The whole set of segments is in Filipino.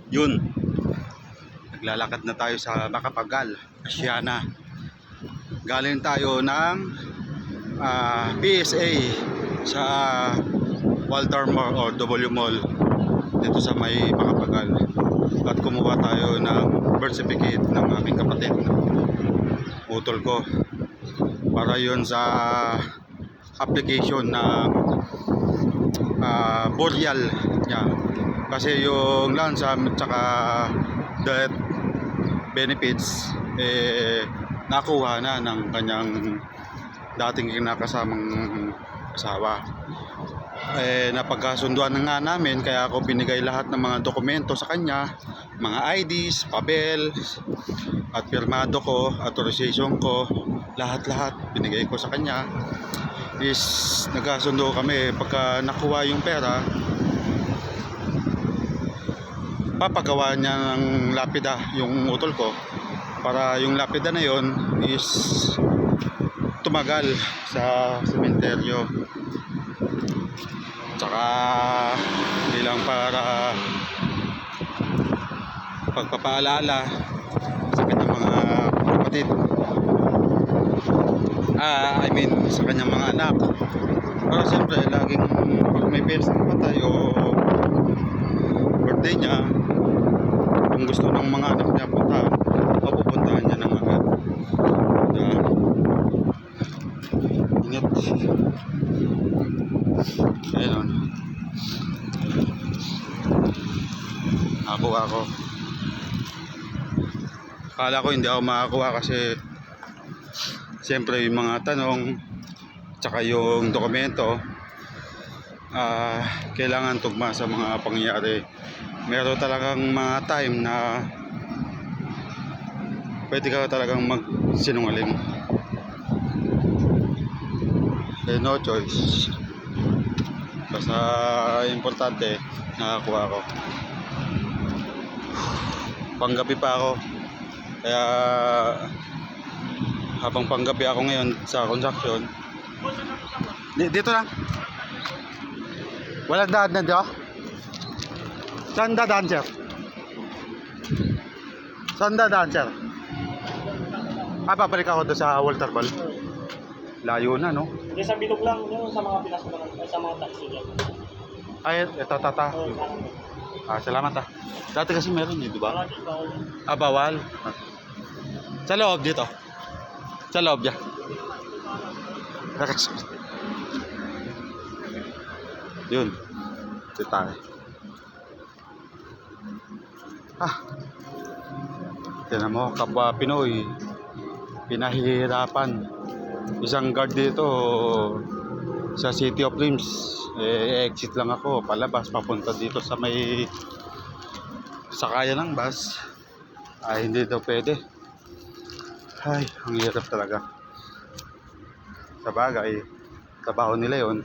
Yun, naglalakad na tayo sa Macapagal, Asiana. Galing tayo ng PSA sa Walter Mall o W Mall dito sa may Macapagal. At kumuha tayo ng birth certificate ng aming kapatid, utol ko, para yun sa application ng burial niya. Kasi yung land sum at saka death benefits nakuha na ng kanyang dating kinakasamang asawa. Napagkasunduan na nga namin, kaya ako binigay lahat ng mga dokumento sa kanya, mga IDs, papel, at pirmado ko, authorization ko, lahat binigay ko sa kanya. Nagkasundo kami, pagka nakuha yung pera, papagawa niya ng lapida yung utol ko, para yung lapida na yon is tumagal sa sementeryo. Tsaka hindi lang para pagpapaalala sa kanyang mga kapatid, sa kanyang mga anak. Pero siyempre laging pag may piyesta ng patay o birthday niya, kung gusto ng mga anak niya puntahan, mapupuntahan niya ng agad. Ingat. Ayun, nakakuha ako. Akala ko hindi ako makakuha kasi siyempre yung mga tanong tsaka yung dokumento kailangan tugma sa mga pangyayari. Meron talagang mga time na pwede ka talagang magsinungaling. No choice, basta importante nakakuha ako. Panggabi pa ako, kaya habang panggabi ako ngayon sa construction, dito lang. Walang daan na dito. Saan dadaan, sir? Saan dadaan, sir? Babalik ako doon sa Walter Mall. Layo na, no? Hindi, sa bilog lang, yung sa mga pinasukan, sa mga taxi dyan. Ay, ito, tata. Salamat, Dati kasi meron di ba? Bawal. Bawal. Sa loob dito. Sa loob niya. Yun. Dito tayo. Tignan mo, kapwa Pinoy, pinahihirapan. Isang guard dito sa City of Dreams, exit lang ako, palabas, papunta dito sa may sakayan ng bus. Hindi daw pwede. Ang hirap talaga. Sa bagay, trabaho nila yon.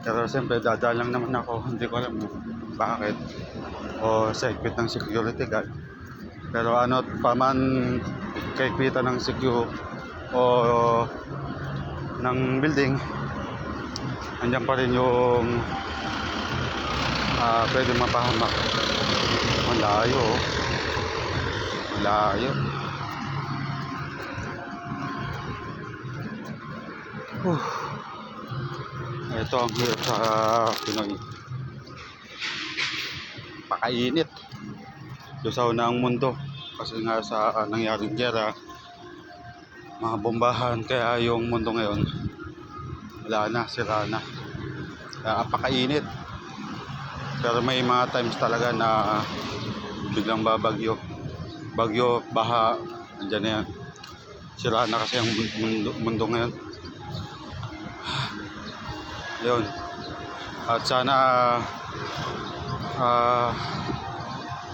Pero siyempre dadaan lang naman ako, hindi ko alam bakit, o sa higpit ng security guard. Pero ano pa man kahigpitan ng security o ng building, andyan pa rin yung pwede mapahamak. Malayo. Ito ang hirap sa Pinoy. Pakainit. Lusaw na ang mundo kasi nga sa nangyaring giyera, mga bombahan, kaya yung mundo ngayon wala na, sira na. Kaya pakainit. Pero may mga times talaga na biglang babagyo, baha, andyan na yan. Sira na kasi ang mundo ngayon. Yun. At sana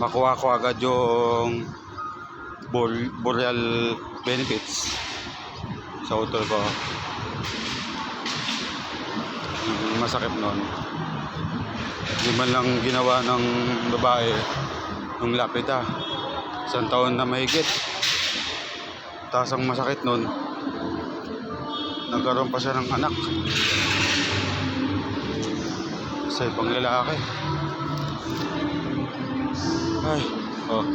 makuha ko agad yung burial benefits sa utol ko. Masakit nun. Hindi man lang ginawa ng babae ng lapida. 1 taon na mahigit. Tapos ang masakit nun, nagkaroon pa siya ng anak sa ibang lalaki. Ay, oh.